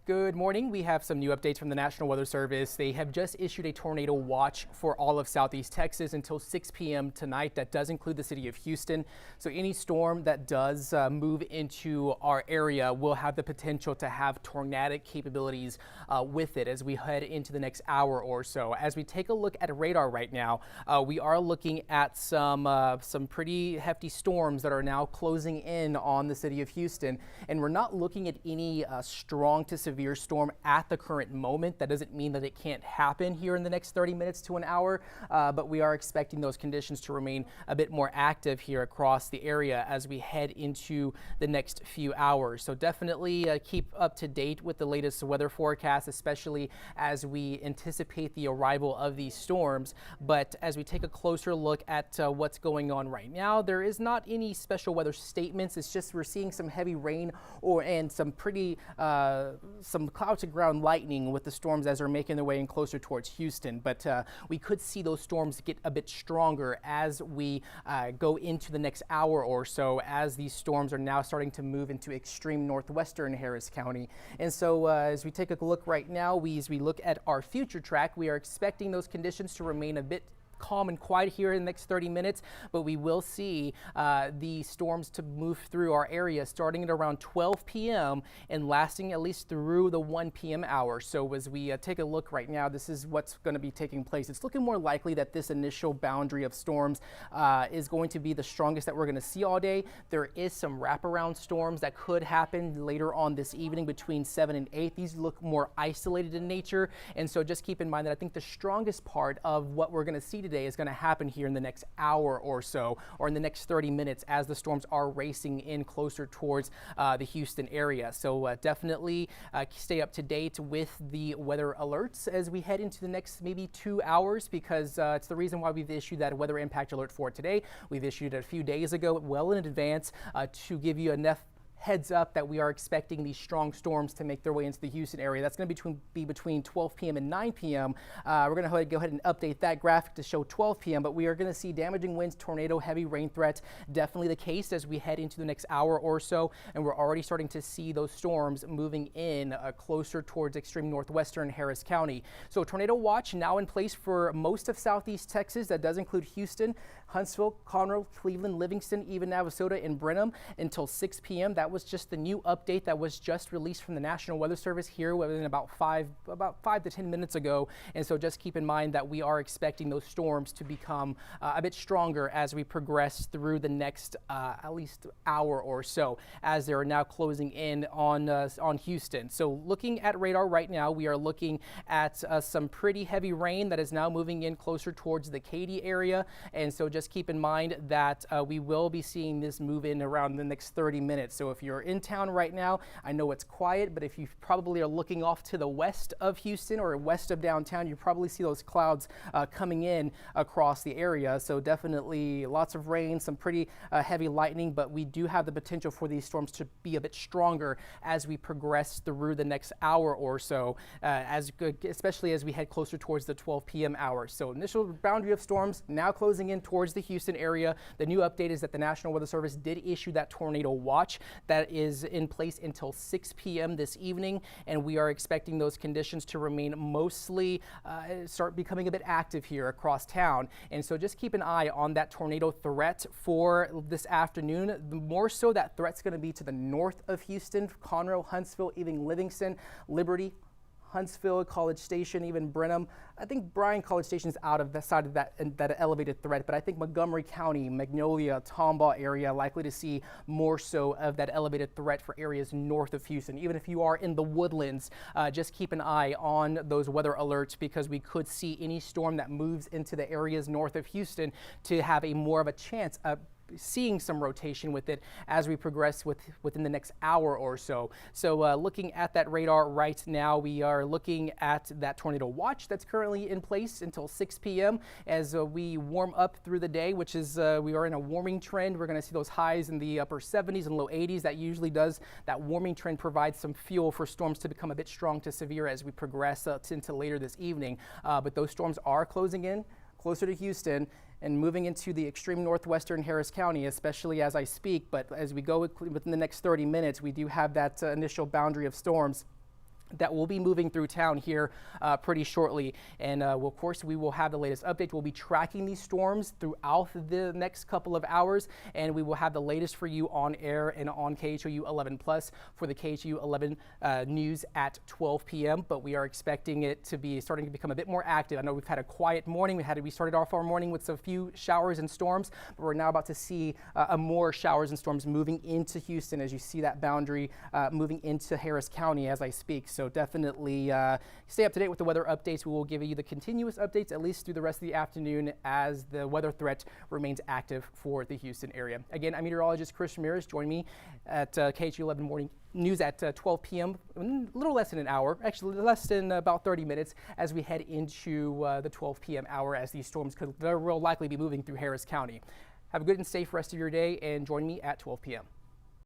Good morning. We have some new updates from the National Weather Service. They have just issued a tornado watch for all of Southeast Texas until 6 p.m. tonight. That does include the city of Houston. So any storm that does move into our area will have the potential to have tornadic capabilities with it as we head into the next hour or so. As we take a look at radar right now, we are looking at some pretty hefty storms that are now closing in on the city of Houston. And we're not looking at any strong to severe storm at the current moment. That doesn't mean that it can't happen here in the next 30 minutes to an hour, but we are expecting those conditions to remain a bit more active here across the area as we head into the next few hours. So definitely keep up to date with the latest weather forecast, especially as we anticipate the arrival of these storms. But as we take a closer look at what's going on right now, there is not any special weather statements. It's just we're seeing some heavy rain and some pretty some cloud to ground lightning with the storms as they're making their way in closer towards Houston. But we could see those storms get a bit stronger as we go into the next hour or so, as these storms are now starting to move into extreme northwestern Harris County. And so as we take a look right now, as we look at our future track, we are expecting those conditions to remain a bit calm and quiet here in the next 30 minutes, but we will see the storms to move through our area starting at around 12 p.m. and lasting at least through the 1 p.m. hour. So as we take a look right now, this is what's going to be taking place. It's looking more likely that this initial boundary of storms is going to be the strongest that we're going to see all day. There is some wraparound storms that could happen later on this evening between 7 and 8. These look more isolated in nature, and so just keep in mind that I think the strongest part of what we're going to see today is going to happen here in the next hour or so, or in the next 30 minutes as the storms are racing in closer towards the Houston area. So definitely stay up to date with the weather alerts as we head into the next maybe 2 hours, because it's the reason why we've issued that weather impact alert for today. We've issued it a few days ago, well in advance, to give you enough heads up that we are expecting these strong storms to make their way into the Houston area. That's going to be between 12 p.m. and 9 p.m. We're going to go ahead and update that graphic to show 12 p.m., but we are going to see damaging winds, tornado, heavy rain threats. Definitely the case as we head into the next hour or so, and we're already starting to see those storms moving in closer towards extreme northwestern Harris County. So tornado watch now in place for most of southeast Texas. That does include Houston, Huntsville, Conroe, Cleveland, Livingston, even Navasota and Brenham until 6 p.m. That was just the new update that was just released from the National Weather Service here within about 5 to 10 minutes ago. And so just keep in mind that we are expecting those storms to become a bit stronger as we progress through the next at least hour or so, as they're now closing in on Houston. So looking at radar right now, we are looking at some pretty heavy rain that is now moving in closer towards the Katy area. And so just keep in mind that we will be seeing this move in around the next 30 minutes. So if you're in town right now, I know it's quiet, but if you probably are looking off to the west of Houston or west of downtown, you probably see those clouds coming in across the area. So definitely lots of rain, some pretty heavy lightning, but we do have the potential for these storms to be a bit stronger as we progress through the next hour or so, especially as we head closer towards the 12 p.m. hour. So initial boundary of storms now closing in towards the Houston area. The new update is that the National Weather Service did issue that tornado watch that is in place until 6 p.m. this evening, and we are expecting those conditions to remain mostly start becoming a bit active here across town. And so just keep an eye on that tornado threat for this afternoon. More so, that threat's going to be to the north of Houston, Conroe, Huntsville, even Livingston, Liberty, Huntsville, College Station, even Brenham. I think Bryan College Station is out of the side of that elevated threat, but I think Montgomery County, Magnolia, Tomball area likely to see more so of that elevated threat for areas north of Houston. Even if you are in the Woodlands, just keep an eye on those weather alerts, because we could see any storm that moves into the areas north of Houston to have more of a chance of seeing some rotation with it as we progress within the next hour or so. So looking at that radar right now, we are looking at that tornado watch that's currently in place until 6 p.m. as we warm up through the day, which is we are in a warming trend. We're going to see those highs in the upper 70s and low 80s. That warming trend provides some fuel for storms to become a bit strong to severe as we progress into later this evening. But those storms are closing in closer to Houston and moving into the extreme northwestern Harris County, especially as I speak. But as we go within the next 30 minutes, we do have that initial boundary of storms that will be moving through town here pretty shortly. And of course, we will have the latest update. We'll be tracking these storms throughout the next couple of hours, and we will have the latest for you on air and on KHOU 11 Plus for the KHOU 11 news at 12 p.m. But we are expecting it to be starting to become a bit more active. I know we've had a quiet morning. We started off our morning with a few showers and storms, but we're now about to see more showers and storms moving into Houston as you see that boundary moving into Harris County as I speak. So definitely stay up to date with the weather updates. We will give you the continuous updates at least through the rest of the afternoon as the weather threat remains active for the Houston area. Again, I'm meteorologist Chris Ramirez. Join me at KHOU 11 Morning News at 12 p.m. A little less than an hour, actually less than about 30 minutes as we head into the 12 p.m. hour as these storms could very well likely be moving through Harris County. Have a good and safe rest of your day and join me at 12 p.m.